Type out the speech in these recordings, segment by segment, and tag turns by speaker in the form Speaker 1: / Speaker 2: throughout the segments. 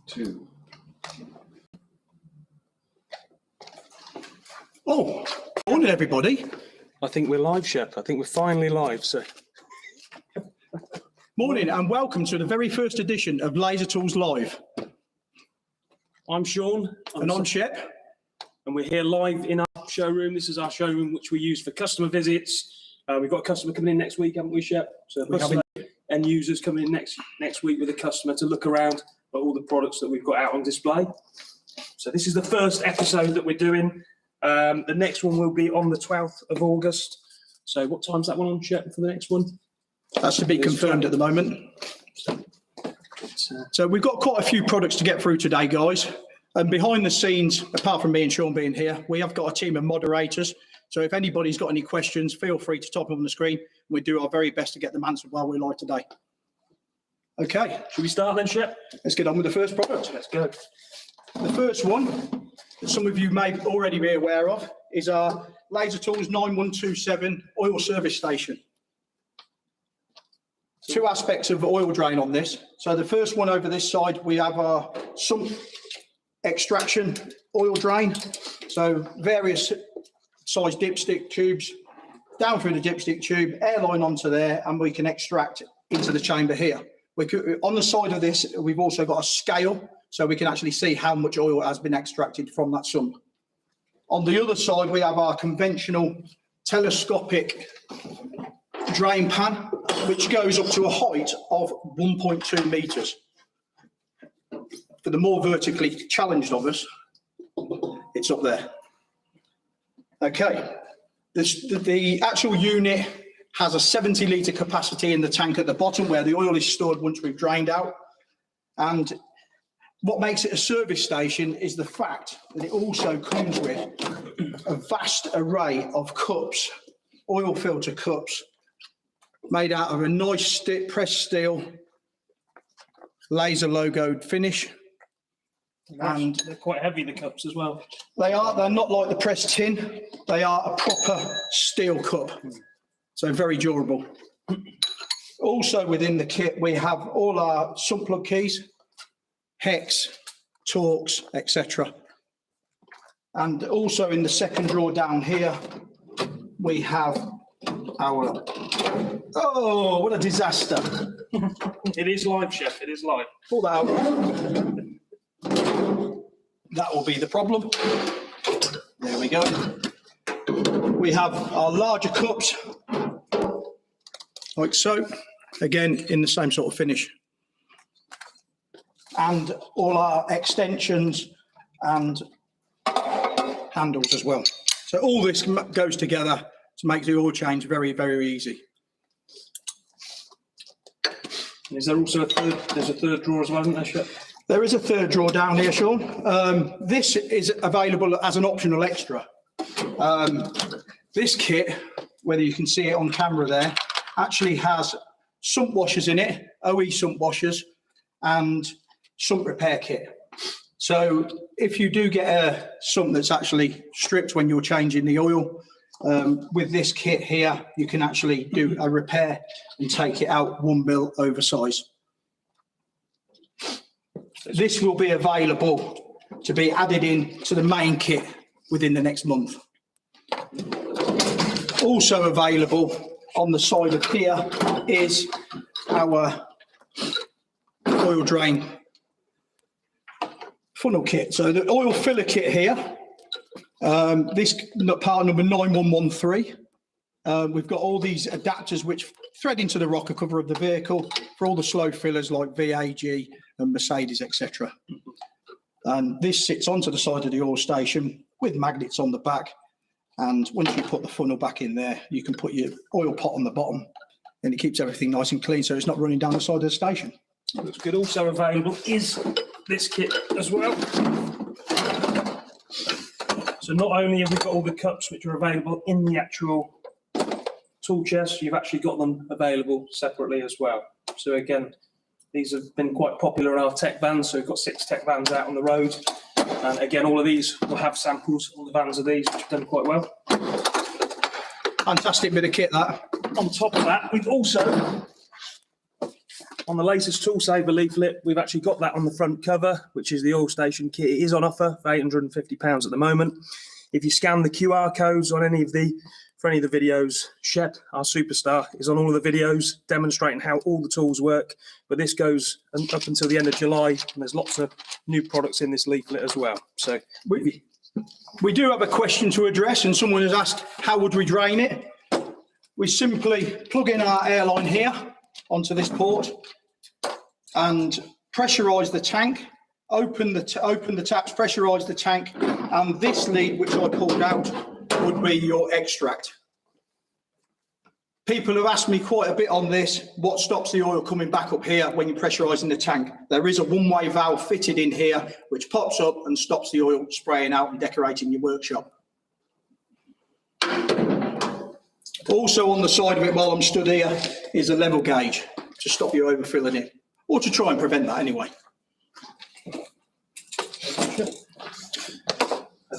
Speaker 1: 2.
Speaker 2: Oh, morning everybody.
Speaker 3: I think we're live, Shep. I think we're finally live. So,
Speaker 2: morning and welcome to the very first edition of Laser Tools Live.
Speaker 3: I'm Sean.
Speaker 2: And I'm Shep.
Speaker 3: And we're here live in our showroom. This is our showroom which we use for customer visits. We've got a customer coming in next week, haven't we, Shep? So end users coming in next week with a customer to look around at all the products that we've got out on display. So this is the first episode that we're doing. The next one will be on the 12th of August. So what time's that one on, Shep, for the next one?
Speaker 2: That's to be confirmed at the moment. So we've got quite a few products to get through today, guys. And behind the scenes, apart from me and Sean being here, we have got a team of moderators. So if anybody's got any questions, feel free to type them on the screen. We do our very best to get them answered while we're live today. Okay.
Speaker 3: Should we start then, Shep?
Speaker 2: Let's get on with the first product.
Speaker 3: Let's go.
Speaker 2: The first one that some of you may already be aware of is our Laser Tools 9127 oil service station. Two aspects of oil drain on this. So the first one over this side, we have our sump extraction oil drain. So various size dipstick tubes down through the dipstick tube, airline onto there, and we can extract into the chamber here. On the side of this, we've also got a scale, so we can actually see how much oil has been extracted from that sump. On the other side, we have our conventional telescopic drain pan, which goes up to a height of 1.2 meters. For the more vertically challenged of us, it's up there. Okay, the actual unit has a 70 litre capacity in the tank at the bottom where the oil is stored once we've drained out. And what makes it a service station is the fact that it also comes with a vast array of cups, oil filter cups, made out of a nice pressed steel, laser logoed finish. And
Speaker 3: they're quite heavy, the cups as well.
Speaker 2: They're not like the pressed tin. They are a proper steel cup. So very durable. Also within the kit, we have all our sump plug keys, hex, Torx, etc. And also in the second drawer down here, we have our, oh, what a disaster.
Speaker 3: It is live, Chef, it is live.
Speaker 2: Pull that out. That will be the problem. There we go. We have our larger cups, like so, again, in the same sort of finish. And all our extensions and handles as well. So all this goes together to make the oil change very, very easy.
Speaker 3: Is there also there's a third drawer as well, isn't there, Chef?
Speaker 2: There is a third drawer down here, Sean. This is available as an optional extra. This kit, whether you can see it on camera there, actually has sump washers in it, OE sump washers, and sump repair kit. So if you do get a sump that's actually stripped when you're changing the oil, with this kit here, you can actually do a repair and take it out 1 mil oversize. This will be available to be added in to the main kit within the next month. Also available on the side of here is our oil drain funnel kit. So the oil filler kit here, this part number 9113. We've got all these adapters which thread into the rocker cover of the vehicle for all the slow fillers like VAG and Mercedes, etc. And this sits onto the side of the oil station with magnets on the back. And once you put the funnel back in there, you can put your oil pot on the bottom and it keeps everything nice and clean so it's not running down the side of the station.
Speaker 3: Looks good. Also available is this kit as well. So not only have we got all the cups which are available in the actual tool chest, you've actually got them available separately as well. So again, these have been quite popular in our tech vans. So we've got 6 tech vans out on the road. And again, all of these will have samples on the vans of these, which have done quite well.
Speaker 2: Fantastic bit of kit, that.
Speaker 3: On top of that, we've also on the latest Tool Saver leaflet, we've actually got that on the front cover, which is the oil station kit. It is on offer for £850 at the moment. If you scan the QR codes on any of the videos, Shep, our superstar, is on all of the videos demonstrating how all the tools work. But this goes up until the end of July, and there's lots of new products in this leaflet as well. So
Speaker 2: we do have a question to address, and someone has asked, how would we drain it? We simply plug in our airline here onto this port and pressurise the tank, open the taps, pressurise the tank, and this lead, which I pulled out, would be your extract. People have asked me quite a bit on this, what stops the oil coming back up here when you're pressurising the tank? There is a one-way valve fitted in here, which pops up and stops the oil spraying out and decorating your workshop. Also on the side of it, while I'm stood here, is a level gauge to stop you overfilling it, or to try and prevent that anyway.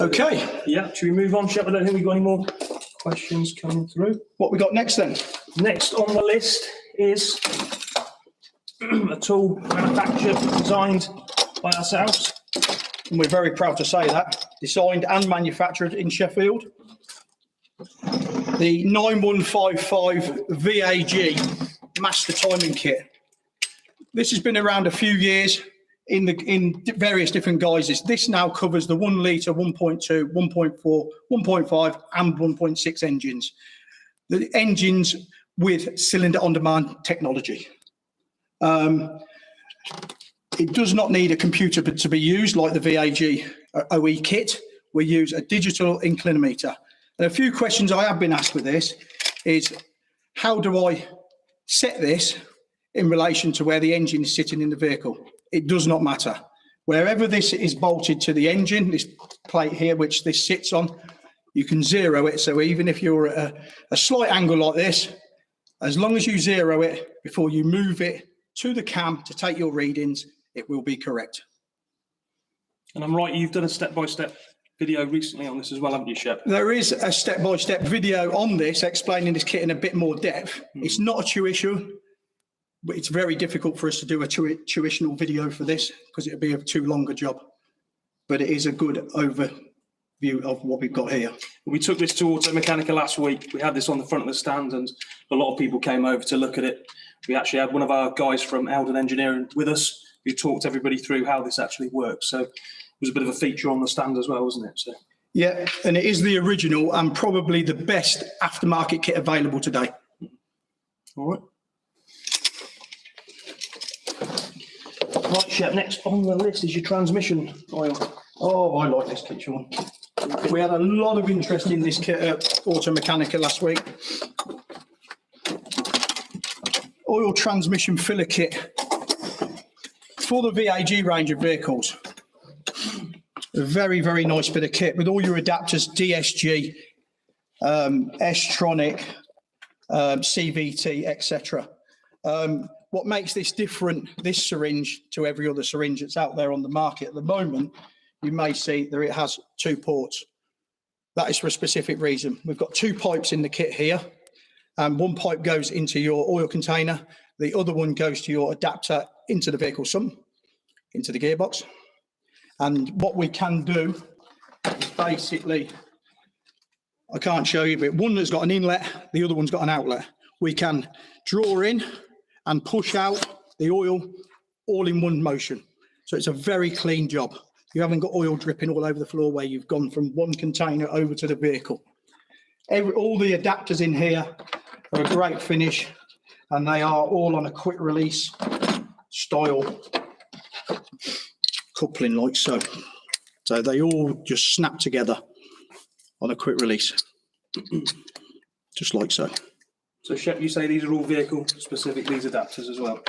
Speaker 2: Okay.
Speaker 3: Yeah, should we move on, Shep? I don't think we've got any more questions coming through.
Speaker 2: What we got next then?
Speaker 3: Next on the list is a tool manufactured, designed by ourselves.
Speaker 2: And we're very proud to say that. Designed and manufactured in Sheffield. The 9155 VAG Master Timing Kit. This has been around a few years in various different guises. This now covers the 1 litre, 1.2, 1.4, 1.5 and 1.6 engines. The engines with cylinder on demand technology. It does not need a computer to be used like the VAG OE kit. We use a digital inclinometer. And a few questions I have been asked with this is, how do I set this in relation to where the engine is sitting in the vehicle? It does not matter. Wherever this is bolted to the engine, this plate here, which this sits on, you can zero it. So even if you're at a slight angle like this, as long as you zero it before you move it to the cam to take your readings, it will be correct.
Speaker 3: And I'm right, you've done a step-by-step video recently on this as well, haven't you, Shep?
Speaker 2: There is a step-by-step video on this explaining this kit in a bit more depth. It's not a tuition, but it's very difficult for us to do a tuitional video for this because it would be a too long a job. But it is a good overview of what we've got here.
Speaker 3: We took this to Auto Mechanica last week. We had this on the front of the stand and a lot of people came over to look at it. We actually had one of our guys from Eldon Engineering with us who talked everybody through how this actually works. So it was a bit of a feature on the stand as well, wasn't it? So.
Speaker 2: Yeah, and it is the original and probably the best aftermarket kit available today.
Speaker 3: All right. Right, Shep, next on the list is your transmission oil.
Speaker 2: Oh, I like this kit, Sean. We had a lot of interest in this kit at Auto Mechanica last week. Oil transmission filler kit for the VAG range of vehicles. A very, very nice bit of kit with all your adapters, DSG, S-Tronic, CVT, etc. What makes this different, this syringe, to every other syringe that's out there on the market at the moment, you may see that it has 2 ports. That is for a specific reason. We've got 2 pipes in the kit here, and one pipe goes into your oil container. The other one goes to your adapter into the vehicle sump, into the gearbox. And what we can do is basically, I can't show you, but one has got an inlet, the other one's got an outlet. We can draw in and push out the oil all in one motion. So it's a very clean job. You haven't got oil dripping all over the floor where you've gone from one container over to the vehicle. All the adapters in here are a great finish, and they are all on a quick release style coupling like so. So they all just snap together on a quick release, just like so.
Speaker 3: So, Shep, you say these are all vehicle specific, these adapters as well?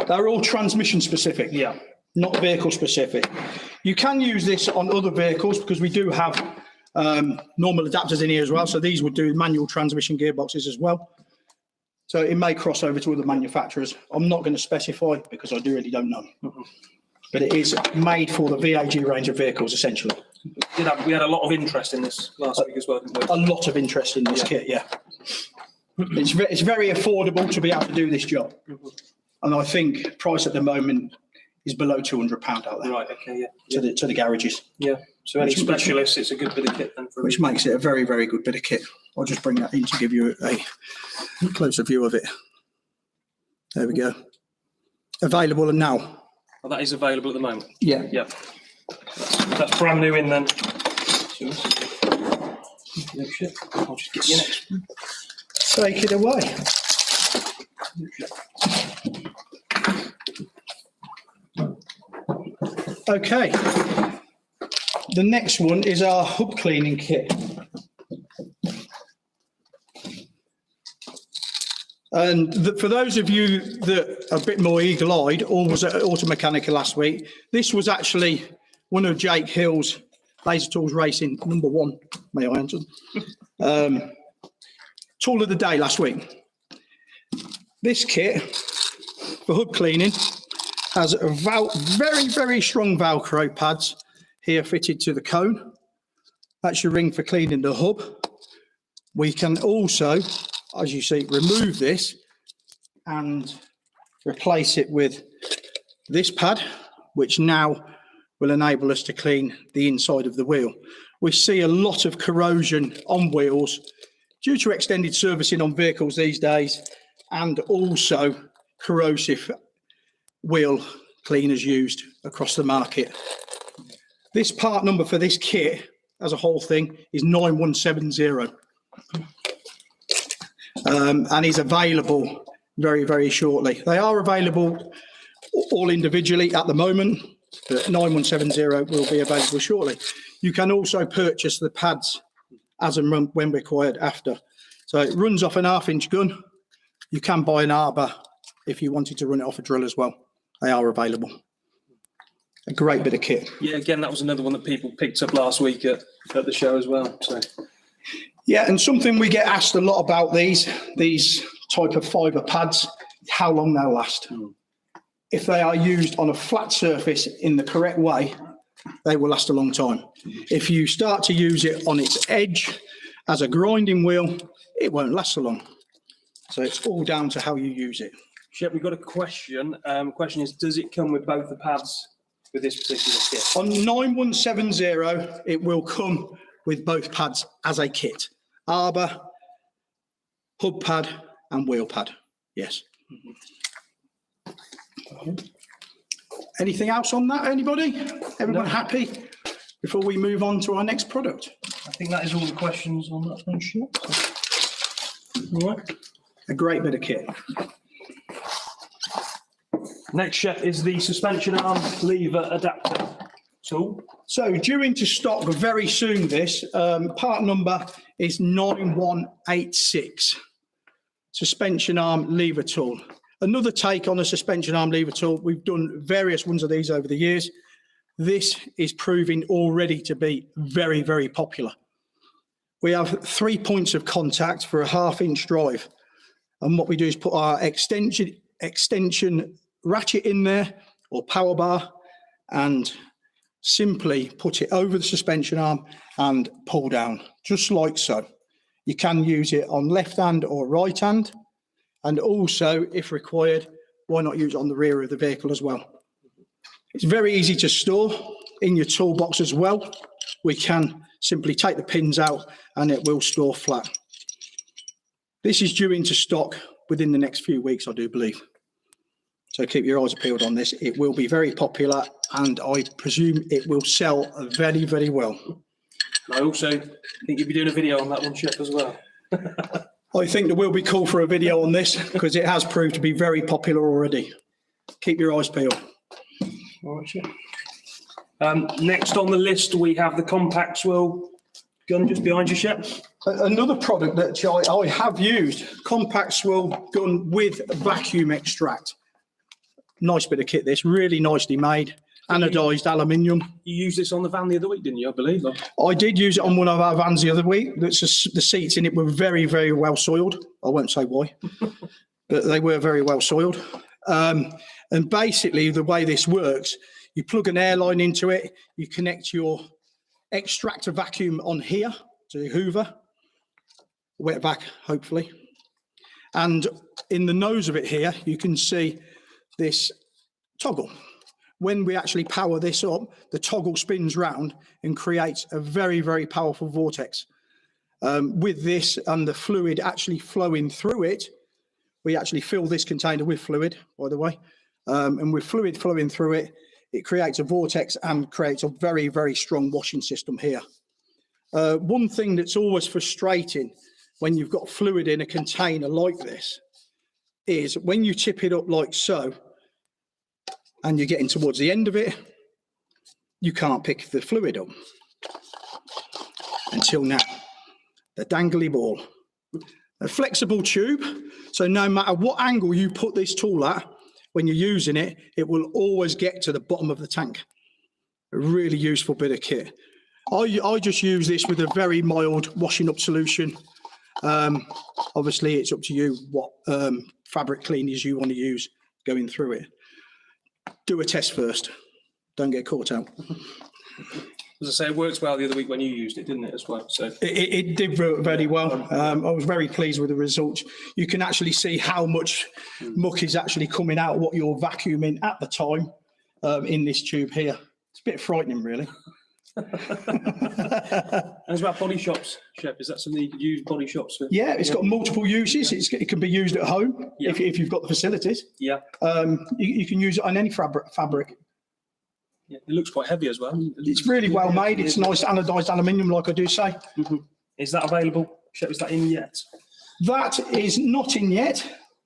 Speaker 2: They're all transmission specific,
Speaker 3: yeah,
Speaker 2: not vehicle specific. You can use this on other vehicles because we do have normal adapters in here as well. So these would do manual transmission gearboxes as well. So it may cross over to other manufacturers. I'm not going to specify because I really don't know. But it is made for the VAG range of vehicles, essentially.
Speaker 3: We had a lot of interest in this last week as well, didn't we?
Speaker 2: A lot of interest in this kit, yeah. It's very affordable to be able to do this job. And I think price at the moment is below £200 out there.
Speaker 3: Right, okay, yeah.
Speaker 2: To the garages.
Speaker 3: Yeah, so any specialists, it's a good bit of kit then.
Speaker 2: Which makes it a very, very good bit of kit. I'll just bring that in to give you a closer view of it. There we go. Available now.
Speaker 3: Oh, that is available at the moment?
Speaker 2: Yeah.
Speaker 3: Yeah. That's brand new in then. I'll just get you next.
Speaker 2: Take it away. Okay. The next one is our hub cleaning kit. And for those of you that are a bit more eagle-eyed, or was at Auto Mechanica last week, this was actually one of Jake Hill's Laser Tools Racing #1, may I answer? Tool of the day last week. This kit for hub cleaning has a very, very strong Velcro pads here fitted to the cone. That's your ring for cleaning the hub. We can also, as you see, remove this and replace it with this pad, which now will enable us to clean the inside of the wheel. We see a lot of corrosion on wheels due to extended servicing on vehicles these days, and also corrosive wheel cleaners used across the market. This part number for this kit as a whole thing is 9170. And is available very, very shortly. They are available all individually at the moment, but 9170 will be available shortly. You can also purchase the pads as and when required after. So it runs off an 1/2-inch gun. You can buy an arbor if you wanted to run it off a drill as well. They are available. A great bit of kit.
Speaker 3: Yeah, again, that was another one that people picked up last week at the show as well. So.
Speaker 2: Yeah, and something we get asked a lot about these type of fibre pads, how long they'll last. If they are used on a flat surface in the correct way, they will last a long time. If you start to use it on its edge as a grinding wheel, it won't last so long. So it's all down to how you use it.
Speaker 3: Shep, we've got a question. Question is, does it come with both the pads with this particular kit?
Speaker 2: On 9170, it will come with both pads as a kit. Arbor, hub pad and wheel pad. Yes. Anything else on that, anybody? Everyone happy? Before we move on to our next product.
Speaker 3: I think that is all the questions on that one, Shep. All right.
Speaker 2: A great bit of kit.
Speaker 3: Next, Shep, is the suspension arm lever adapter tool.
Speaker 2: So due into stock very soon, this part number is 9186. Suspension arm lever tool. Another take on a suspension arm lever tool. We've done various ones of these over the years. This is proving already to be very, very popular. We have 3 points of contact for a 1/2-inch drive. And what we do is put our extension ratchet in there, or power bar, and simply put it over the suspension arm and pull down, just like so. You can use it on left hand or right hand. And also, if required, why not use it on the rear of the vehicle as well? It's very easy to store in your toolbox as well. We can simply take the pins out and it will store flat. This is due into stock within the next few weeks, I do believe. So keep your eyes peeled on this. It will be very popular and I presume it will sell very, very well.
Speaker 3: I also think you'll be doing a video on that one, Shep, as well.
Speaker 2: I think there will be call for a video on this because it has proved to be very popular already. Keep your eyes peeled.
Speaker 3: All right, Shep. Next on the list, we have the compact swirl gun just behind you, Shep.
Speaker 2: Another product that I have used, compact swirl gun with vacuum extract. Nice bit of kit this, really nicely made, anodized aluminium.
Speaker 3: You used this on the van the other week, didn't you, I believe?
Speaker 2: I did use it on one of our vans the other week. The seats in it were very, very well soiled. I won't say why, but they were very well soiled. And basically the way this works, you plug an air line into it, you connect your extractor vacuum on here to the hoover, wet vac hopefully. And in the nose of it here, you can see this toggle. When we actually power this up, the toggle spins round and creates a very, very powerful vortex. With this and the fluid actually flowing through it, we actually fill this container with fluid, by the way. And with fluid flowing through it, it creates a vortex and creates a very, very strong washing system here. One thing that's always frustrating when you've got fluid in a container like this is when you tip it up like so, and you're getting towards the end of it, you can't pick the fluid up. Until now, the dangly ball. A flexible tube, so no matter what angle you put this tool at, when you're using it, it will always get to the bottom of the tank. A really useful bit of kit. I just use this with a very mild washing up solution. Obviously, it's up to you what fabric cleaners you want to use going through it. Do a test first. Don't get caught out.
Speaker 3: As I say, it worked well the other week when you used it, didn't it, as well? So
Speaker 2: it did very well. I was very pleased with the results. You can actually see how much muck is actually coming out of what you're vacuuming at the time in this tube here. It's a bit frightening, really.
Speaker 3: And it's about body shops, Shep. Is that something you could use body shops for?
Speaker 2: Yeah, it's got multiple uses. It can be used at home if you've got the facilities.
Speaker 3: Yeah.
Speaker 2: You can use it on any fabric.
Speaker 3: Yeah, it looks quite heavy as well.
Speaker 2: It's really well made. It's nice anodized aluminium, like I do say.
Speaker 3: Mm-hmm. Is that available, Shep? Is that in yet?
Speaker 2: That is not in yet.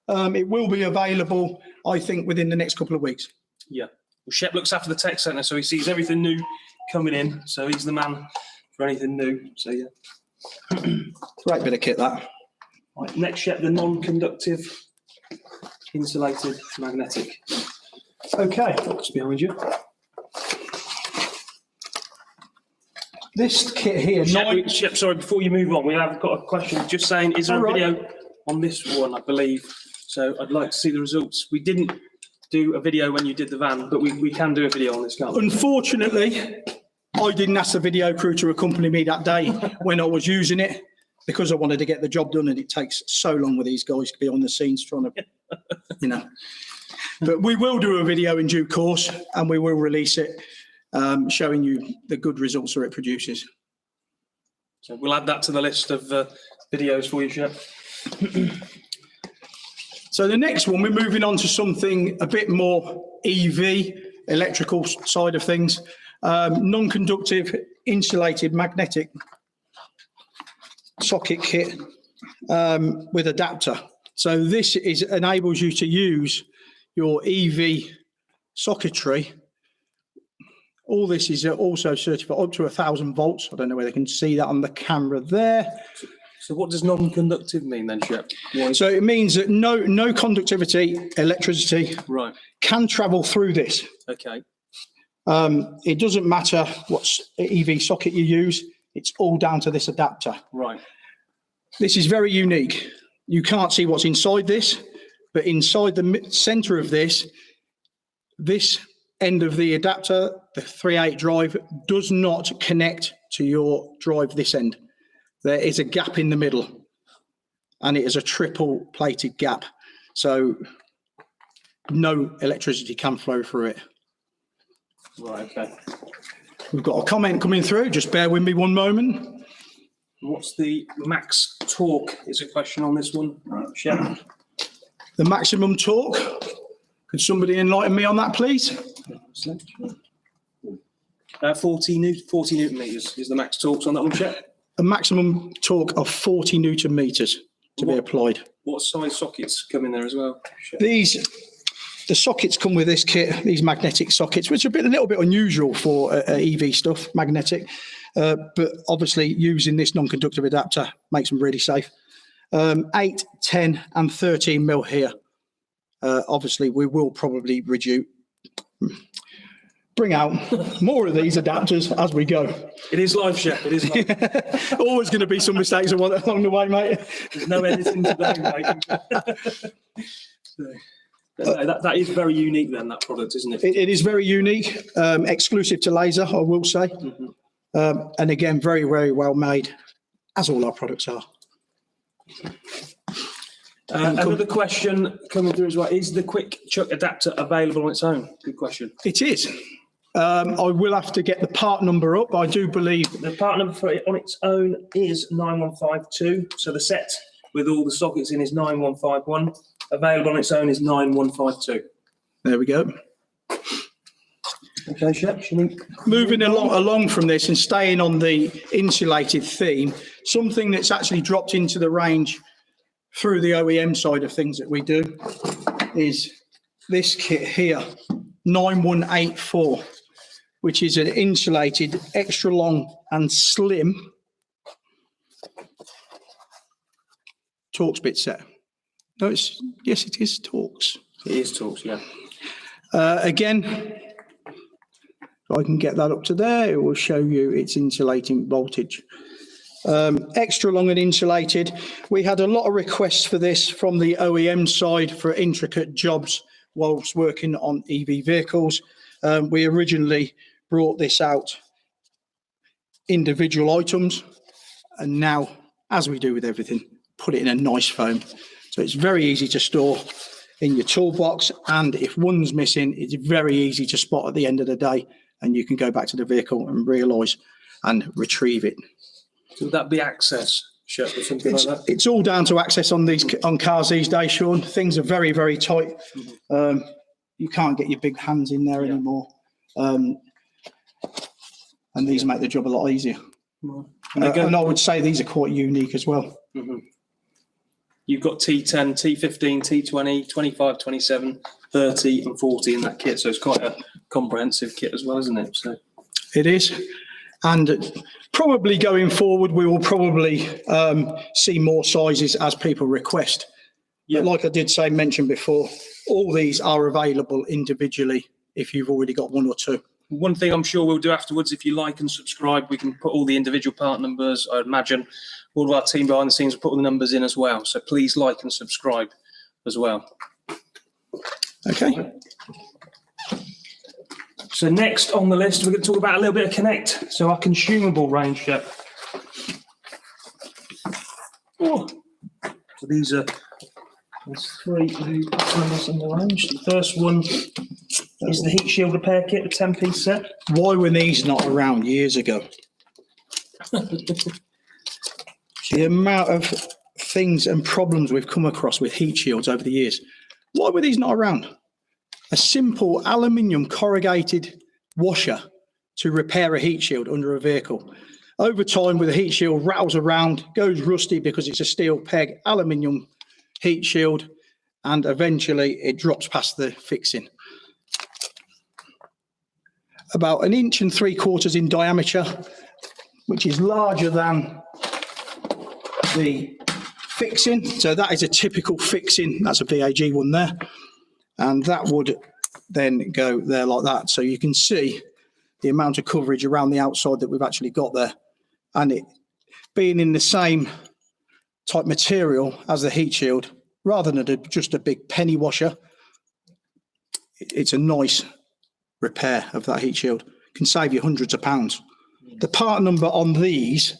Speaker 2: It will be available, I think, within the next couple of weeks.
Speaker 3: Yeah. Well, Shep looks after the tech centre, so he sees everything new coming in. So he's the man for anything new. So yeah.
Speaker 2: Great bit of kit, that.
Speaker 3: Right, next, Shep, the non-conductive insulated magnetic.
Speaker 2: Okay.
Speaker 3: Box behind you.
Speaker 2: This kit here.
Speaker 3: Shep, sorry, before you move on, we have got a question. Just saying, is there a video on this one, I believe? So I'd like to see the results. We didn't do a video when you did the van, but we can do a video on this, can't we?
Speaker 2: Unfortunately, I didn't ask the video crew to accompany me that day when I was using it because I wanted to get the job done, and it takes so long with these guys to be on the scenes trying to, you know. But we will do a video in due course, and we will release it, showing you the good results that it produces.
Speaker 3: So we'll add that to the list of videos for you, Shep.
Speaker 2: So the next one, we're moving on to something a bit more EV, electrical side of things. Non-conductive insulated magnetic socket kit with adapter. So this enables you to use your EV socketry. All this is also certified up to 1,000 volts. I don't know whether they can see that on the camera there.
Speaker 3: So what does non-conductive mean then, Shep?
Speaker 2: So it means that no conductivity, electricity can travel through this.
Speaker 3: Okay.
Speaker 2: It doesn't matter what EV socket you use. It's all down to this adapter.
Speaker 3: Right.
Speaker 2: This is very unique. You can't see what's inside this, but inside the center of this end of the adapter, the 3/8 drive, does not connect to your drive this end. There is a gap in the middle, and it is a triple plated gap. So no electricity can flow through it.
Speaker 3: Right, okay.
Speaker 2: We've got a comment coming through. Just bear with me one moment.
Speaker 3: What's the max torque is a question on this one, Shep.
Speaker 2: The maximum torque. Could somebody enlighten me on that, please?
Speaker 3: 40 Newton meters is the max torque on that one, Shep.
Speaker 2: A maximum torque of 40 Newton meters to be applied.
Speaker 3: What size sockets come in there as well, Shep?
Speaker 2: The sockets come with this kit, these magnetic sockets, which are a little bit unusual for EV stuff, magnetic. But obviously using this non-conductive adapter makes them really safe. 8, 10 and 13 mil here. Obviously we will probably bring out more of these adapters as we go.
Speaker 3: It is live, Shep. It is live.
Speaker 2: Always going to be some mistakes along the way, mate.
Speaker 3: There's no editing today, mate. That is very unique then, that product, isn't it?
Speaker 2: It is very unique, exclusive to laser, I will say. Mm-hmm. And again, very, very well made, as all our products are.
Speaker 3: Another question coming through as well. Is the quick chuck adapter available on its own? Good question.
Speaker 2: It is. I will have to get the part number up. I do believe
Speaker 3: The part number for it on its own is 9152. So the set with all the sockets in is 9151. Available on its own is 9152.
Speaker 2: there we go.
Speaker 3: Okay, Shep,
Speaker 2: Moving along from this and staying on the insulated theme, something that's actually dropped into the range through the OEM side of things that we do is this kit here, 9184, which is an insulated, extra long and slim Torx bit set. No, yes, it is Torx.
Speaker 3: It is Torx, yeah.
Speaker 2: Again, if I can get that up to there, it will show you its insulating voltage. Extra long and insulated. We had a lot of requests for this from the OEM side for intricate jobs whilst working on EV vehicles. We originally brought this out individual items, and now, as we do with everything, put it in a nice foam. So it's very easy to store in your toolbox, and if one's missing, it's very easy to spot at the end of the day, and you can go back to the vehicle and realise and retrieve it.
Speaker 3: So would that be access, Shep, or something like that?
Speaker 2: It's all down to access on cars these days, Sean. Things are very, very tight. You can't get your big hands in there anymore. And these make the job a lot easier. And I would say these are quite unique as well.
Speaker 3: You've got T10, T15, T20, 25, 27, 30 and 40 in that kit. So it's quite a comprehensive kit as well, isn't it? So
Speaker 2: it is. And probably going forward, we will probably see more sizes as people request. Yeah. But like I did mention before, all these are available individually if you've already got one or two.
Speaker 3: One thing I'm sure we'll do afterwards, if you like and subscribe, we can put all the individual part numbers. I imagine all of our team behind the scenes will put all the numbers in as well. So please like and subscribe as well.
Speaker 2: Okay.
Speaker 3: So next on the list, we're going to talk about a little bit of Connect. So our consumable range, Shep. Oh. So there's three numbers in the range. The first one is the heat shield repair kit, the 10-piece set.
Speaker 2: Why were these not around years ago? The amount of things and problems we've come across with heat shields over the years. Why were these not around? A simple aluminium corrugated washer to repair a heat shield under a vehicle. Over time, with a heat shield, rattles around, goes rusty because it's a steel peg, aluminium heat shield, and eventually it drops past the fixing. About 1 3/4 inches in diameter, which is larger than the fixing. So that is a typical fixing. That's a VAG one there. And that would then go there like that. So you can see the amount of coverage around the outside that we've actually got there. And it being in the same type material as the heat shield, rather than just a big penny washer, it's a nice repair of that heat shield. Can save you hundreds of pounds. The part number on these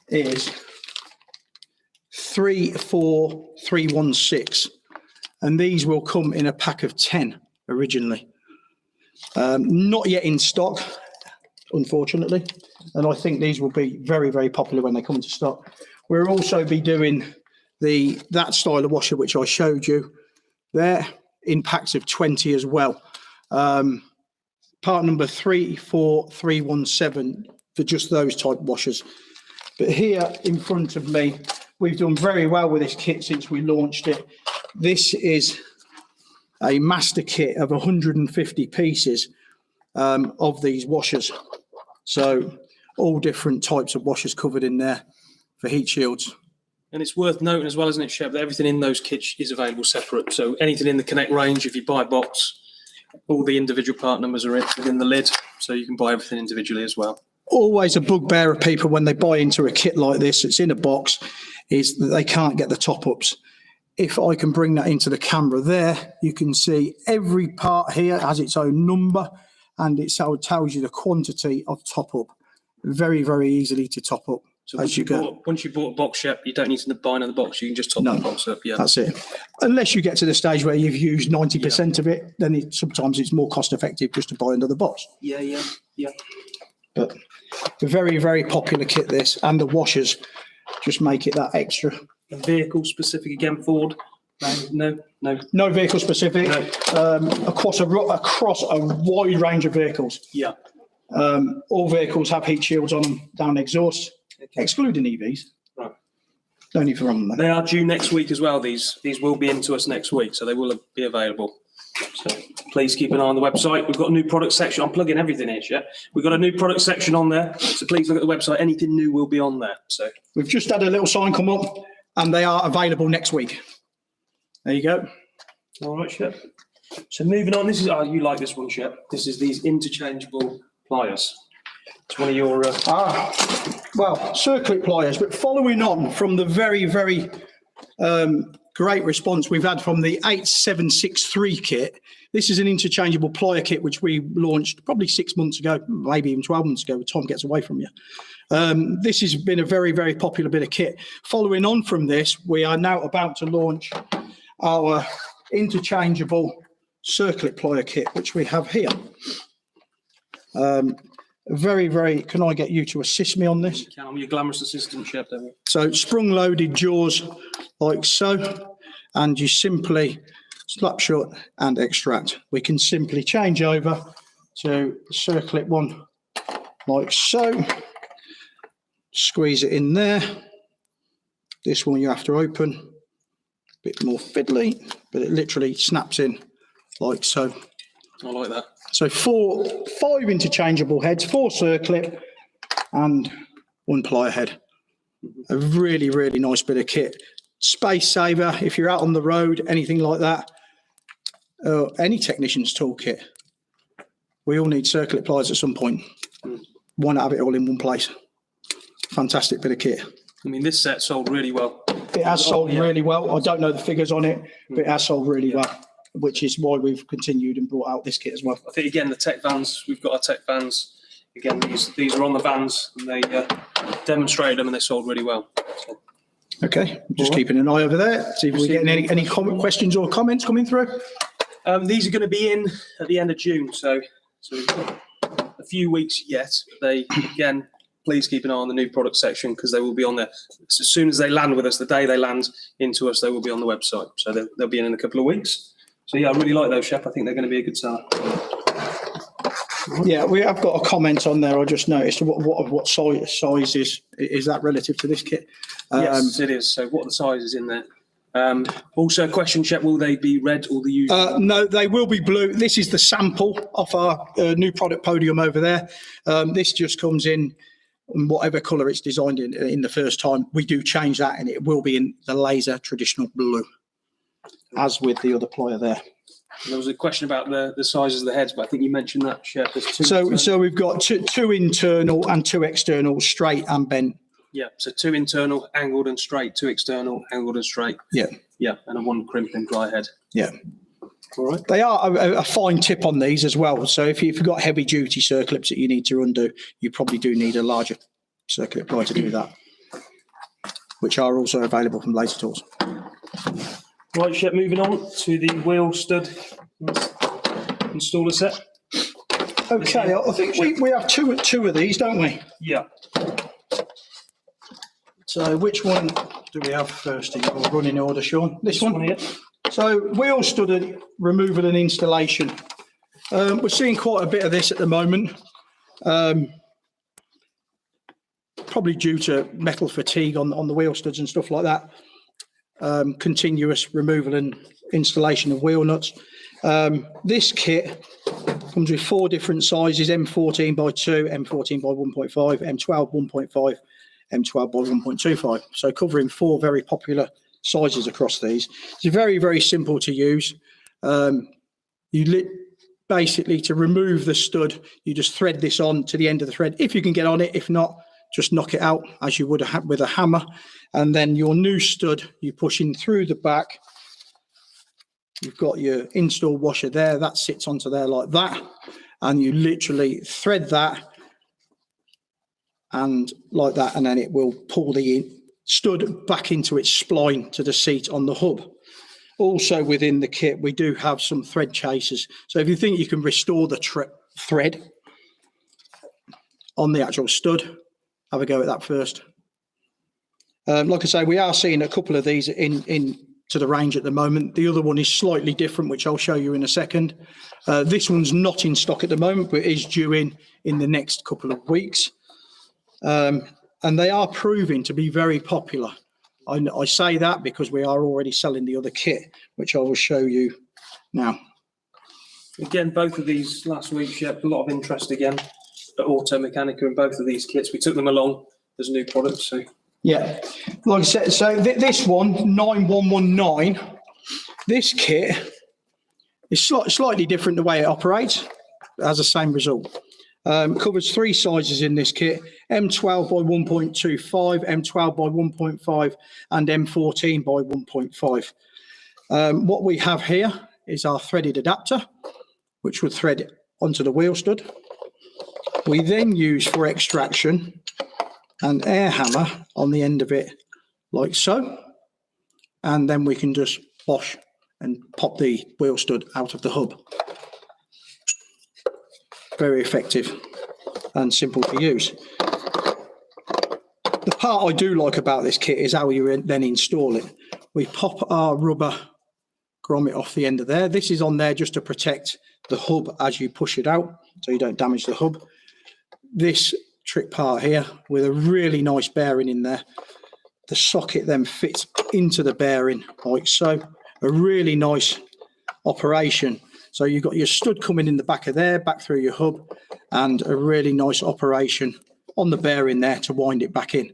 Speaker 2: is 34316. And these will come in a pack of 10 originally. Not yet in stock, unfortunately. And I think these will be very, very popular when they come into stock. We'll also be doing that style of washer, which I showed you there, in packs of 20 as well. Part number 34317 for just those type washers. But here in front of me, we've done very well with this kit since we launched it. This is a master kit of 150 pieces of these washers. So all different types of washers covered in there for heat shields.
Speaker 3: And it's worth noting as well, isn't it, Shep, that everything in those kits is available separate. So anything in the Connect range, if you buy a box, all the individual part numbers are within the lid. So you can buy everything individually as well.
Speaker 2: Always a bugbear of people when they buy into a kit like this, it's in a box, is that they can't get the top-ups. If I can bring that into the camera there, you can see every part here has its own number, and it tells you the quantity of top-up. Very, very easily to top up.
Speaker 3: So
Speaker 2: as you go.
Speaker 3: once you bought a box, Shep, you don't need to buy another box. You can just top the box up. Yeah,
Speaker 2: that's it. Unless you get to the stage where you've used 90% of it, then sometimes it's more cost effective just to buy another box.
Speaker 3: Yeah.
Speaker 2: But a very, very popular kit, this, and the washers just make it that extra.
Speaker 3: And vehicle specific again, Ford? No.
Speaker 2: No vehicle specific.
Speaker 3: No.
Speaker 2: Across a wide range of vehicles.
Speaker 3: Yeah.
Speaker 2: All vehicles have heat shields on them down exhaust, excluding EVs.
Speaker 3: Right.
Speaker 2: No need for them.
Speaker 3: They are due next week as well. These will be into us next week, so they will be available. So please keep an eye on the website. We've got a new product section. I'm plugging everything in here. We've got a new product section on there, so please look at the website. Anything new will be on there. So
Speaker 2: we've just had a little sign come up, and they are available next week. There you go.
Speaker 3: All right, Shep. So moving on, this is you like this one, Shep. This is these interchangeable pliers. It's one of your
Speaker 2: Circlip pliers. But following on from the very, very great response we've had from the 8763 kit, this is an interchangeable plier kit which we launched probably 6 months ago, maybe even 12 months ago. Time gets away from you. This has been a very, very popular bit of kit. Following on from this, we are now about to launch our interchangeable Circlip plier kit, which we have here. Very, very, can I get you to assist me on this?
Speaker 3: I'm your glamorous assistant, Shep.
Speaker 2: So sprung loaded jaws like so, and you simply slap shut and extract. We can simply change over to the Circlip one like so. Squeeze it in there. This one you have to open. A bit more fiddly, but it literally snaps in like so.
Speaker 3: I like that.
Speaker 2: So 5 interchangeable heads, 4 Circlip and 1 plier head. A really, really nice bit of kit. Space saver if you're out on the road, anything like that. Any technician's toolkit. We all need Circlip pliers at some point. Why not have it all in one place? Fantastic bit of kit.
Speaker 3: I mean, this set sold really well.
Speaker 2: It has sold really well. I don't know the figures on it, but it has sold really well, which is why we've continued and brought out this kit as well.
Speaker 3: I think, again, the tech vans, we've got our tech vans. Again, these are on the vans, and they demonstrated them, and they sold really well. So.
Speaker 2: Okay, just keeping an eye over there. See if we're getting any questions or comments coming through.
Speaker 3: These are going to be in at the end of June, so we've got a few weeks yet. They, again, please keep an eye on the new product section because they will be on there. As soon as they land with us, the day they land into us, they will be on the website. So they'll be in a couple of weeks. So, yeah, I really like those, Shep. I think they're going to be a good seller.
Speaker 2: Yeah, we have got a comment on there. I just noticed what size is that relative to this kit?
Speaker 3: Yes, it is. So what are the sizes in there? Also, a question, Shep, will they be red or the usual?
Speaker 2: No, they will be blue. This is the sample of our new product podium over there. This just comes in whatever colour it's designed in the first time. We do change that and it will be in the laser traditional blue, as with the other plier there.
Speaker 3: There was a question about the sizes of the heads, but I think you mentioned that, Shep.
Speaker 2: So we've got two internal and 2 external, straight and bent.
Speaker 3: Yeah, so 2 internal, angled and straight, 2 external, angled and straight.
Speaker 2: Yeah.
Speaker 3: Yeah, and a 1 crimping dry head.
Speaker 2: Yeah.
Speaker 3: All right.
Speaker 2: They are a fine tip on these as well. So if you've got heavy duty Circlips that you need to undo, you probably do need a larger Circlip plier to do that, which are also available from Laser Tools.
Speaker 3: Right, Shep, moving on to the wheel stud installer set.
Speaker 2: Okay, I think we have two of these, don't we?
Speaker 3: Yeah.
Speaker 2: So which one do we have first in your running order, Sean? This one?
Speaker 3: Here.
Speaker 2: So wheel stud removal and installation. We're seeing quite a bit of this at the moment. Probably due to metal fatigue on the wheel studs and stuff like that. Continuous removal and installation of wheel nuts. This kit comes with 4 different sizes: M14 by 2, M14 by 1.5, M12 1.5, M12 by 1.25. So covering 4 very popular sizes across these. It's very, very simple to use. Basically, to remove the stud, you just thread this on to the end of the thread. If you can get on it, if not, just knock it out as you would with a hammer. And then your new stud, you push in through the back. You've got your install washer there. That sits onto there like that. And you literally thread that and like that, and then it will pull the stud back into its spline to the seat on the hub. Also within the kit, we do have some thread chasers. So if you think you can restore the thread on the actual stud, have a go at that first. Like I say, we are seeing a couple of these in to the range at the moment. The other one is slightly different, which I'll show you in a second. This one's not in stock at the moment, but is due in the next couple of weeks. And they are proving to be very popular. I say that because we are already selling the other kit, which I will show you now.
Speaker 3: Again, both of these last week, Shep, a lot of interest again at Auto Mechanica in both of these kits. We took them along as new products. So
Speaker 2: yeah, like I said, so this one, 9119, this kit is slightly different the way it operates. It has the same result. Covers 3 sizes in this kit: M12 by 1.25, M12 by 1.5, and M14 by 1.5. What we have here is our threaded adapter, which would thread onto the wheel stud. We then use for extraction an air hammer on the end of it, like so, and then we can just wash and pop the wheel stud out of the hub. Very effective and simple to use. The part I do like about this kit is how you then install it. We pop our rubber grommet off the end of there. This is on there just to protect the hub as you push it out, so you don't damage the hub. This trick part here with a really nice bearing in there. The socket then fits into the bearing like so. A really nice operation. So you've got your stud coming in the back of there, back through your hub, and a really nice operation on the bearing there to wind it back in.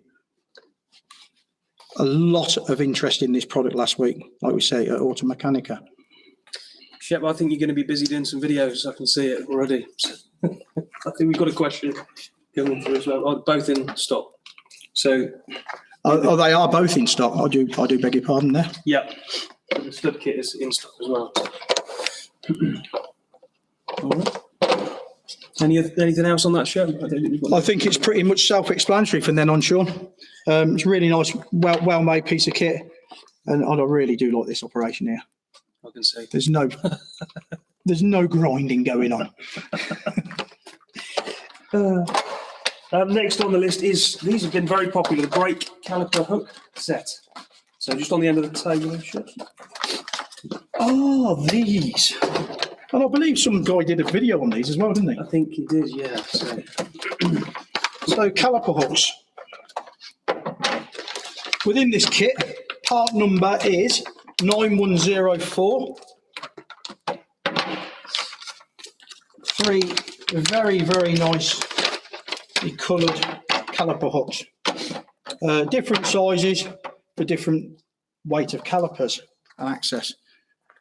Speaker 2: A lot of interest in this product last week, like we say, at Auto Mechanica.
Speaker 3: Shep, I think you're going to be busy doing some videos. I can see it already. I think we've got a question coming through as well. Oh, both in stock. So,
Speaker 2: they are both in stock. I do beg your pardon there.
Speaker 3: Yeah, the stud kit is in stock as well. All right. Anything else on that show?
Speaker 2: I think it's pretty much self-explanatory from then on, Sean. It's a really nice, well-made piece of kit, and I really do like this operation here.
Speaker 3: I can see.
Speaker 2: There's no grinding going on.
Speaker 3: Next on the list is, these have been very popular, the brake caliper hook set. So just on the end of the table.
Speaker 2: Oh, these. And I believe some guy did a video on these as well, didn't he?
Speaker 3: I think he did, yeah.
Speaker 2: So caliper hooks. Within this kit, part number is 9104. 3 very, very nicely coloured caliper hooks. Different sizes for different weight of calipers and access.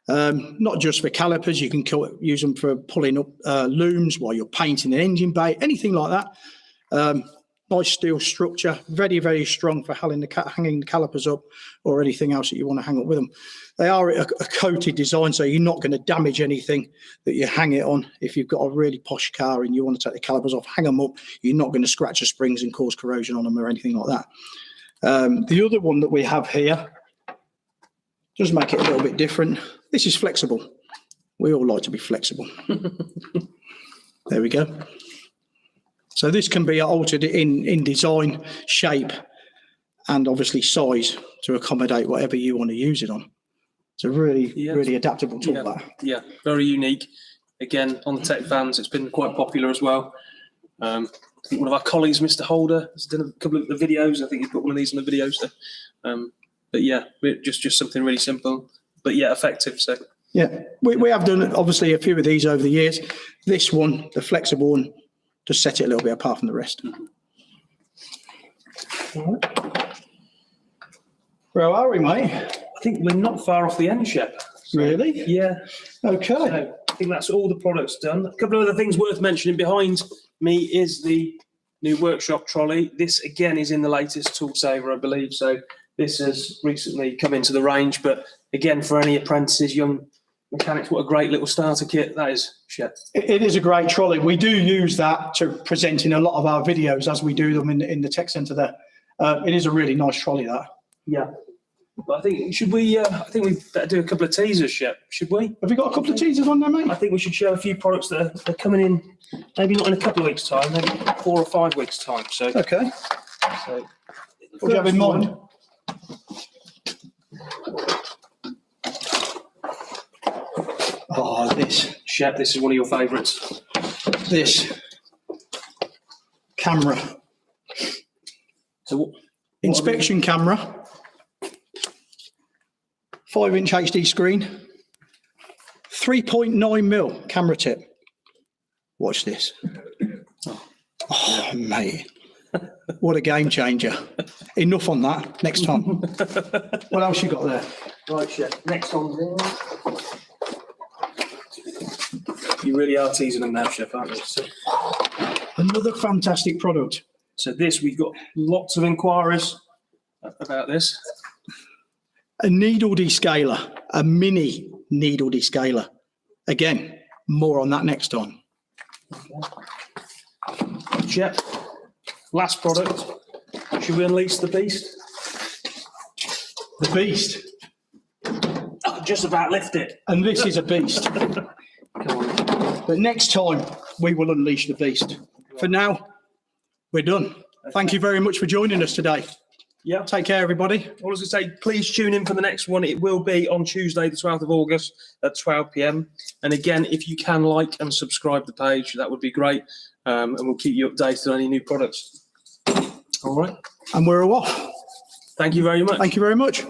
Speaker 2: Not just for calipers, you can use them for pulling up looms while you're painting an engine bay, anything like that. Nice steel structure, very, very strong for hanging the calipers up or anything else that you want to hang up with them. They are a coated design, so you're not going to damage anything that you hang it on. If you've got a really posh car and you want to take the calipers off, hang them up, you're not going to scratch the springs and cause corrosion on them or anything like that. The other one that we have here does make it a little bit different. This is flexible. We all like to be flexible. There we go. So this can be altered in design, shape, and obviously size to accommodate whatever you want to use it on. It's a really adaptable tool.
Speaker 3: Yeah, very unique. Again, on the tech fans, it's been quite popular as well. I think one of our colleagues, Mr. Holder, has done a couple of the videos. I think he's put one of these in the videos. So, but yeah, just something really simple, but yeah, effective. So
Speaker 2: yeah, we have done obviously a few of these over the years. This one, the flexible one, just set it a little bit apart from the rest. All right. Where are we, mate?
Speaker 3: I think we're not far off the end, Shep. So,
Speaker 2: really?
Speaker 3: Yeah.
Speaker 2: Okay.
Speaker 3: So I think that's all the products done. A couple of other things worth mentioning behind me is the new workshop trolley. This again is in the latest tool saver, I believe. So this has recently come into the range, but again, for any apprentices, young Mechanics, what a great little starter kit that is, Shep.
Speaker 2: It is a great trolley. We do use that to present in a lot of our videos as we do them in the tech centre there. It is a really nice trolley, that.
Speaker 3: Yeah. But I think, should we, I think we better do a couple of teasers, Shep, should we?
Speaker 2: Have you got a couple of teasers on there, mate?
Speaker 3: I think we should show a few products that are coming in, maybe not in a couple of weeks' time, maybe 4 or 5 weeks' time. So,
Speaker 2: Okay.
Speaker 3: so
Speaker 2: What do you have in mind? Oh, this.
Speaker 3: Shep, this is one of your favourites.
Speaker 2: This. Camera.
Speaker 3: So what
Speaker 2: Inspection camera. 5-inch HD screen. 3.9mm camera tip. Watch this. Oh, mate. What a game changer. Enough on that. Next time. What else you got there?
Speaker 3: Right, Shep, next on there. You really are teasing them now, Shep, aren't you? So,
Speaker 2: Another fantastic product.
Speaker 3: so this, we've got lots of inquiries about this.
Speaker 2: A needle descaler. A mini needle descaler. Again, more on that next time.
Speaker 3: Shep, last product. Should we unleash the beast?
Speaker 2: The beast.
Speaker 3: Oh, just about lift it.
Speaker 2: And this is a beast.
Speaker 3: Come on.
Speaker 2: But next time, we will unleash the beast. For now, we're done. Thank you very much for joining us today.
Speaker 3: Yeah.
Speaker 2: Take care, everybody.
Speaker 3: All I was going to say, please tune in for the next one. It will be on Tuesday, the 12th of August at 12 p.m. And again, if you can like and subscribe the page, that would be great. And we'll keep you updated on any new products. All right.
Speaker 2: And we're off.
Speaker 3: Thank you very much.
Speaker 2: Thank you very much.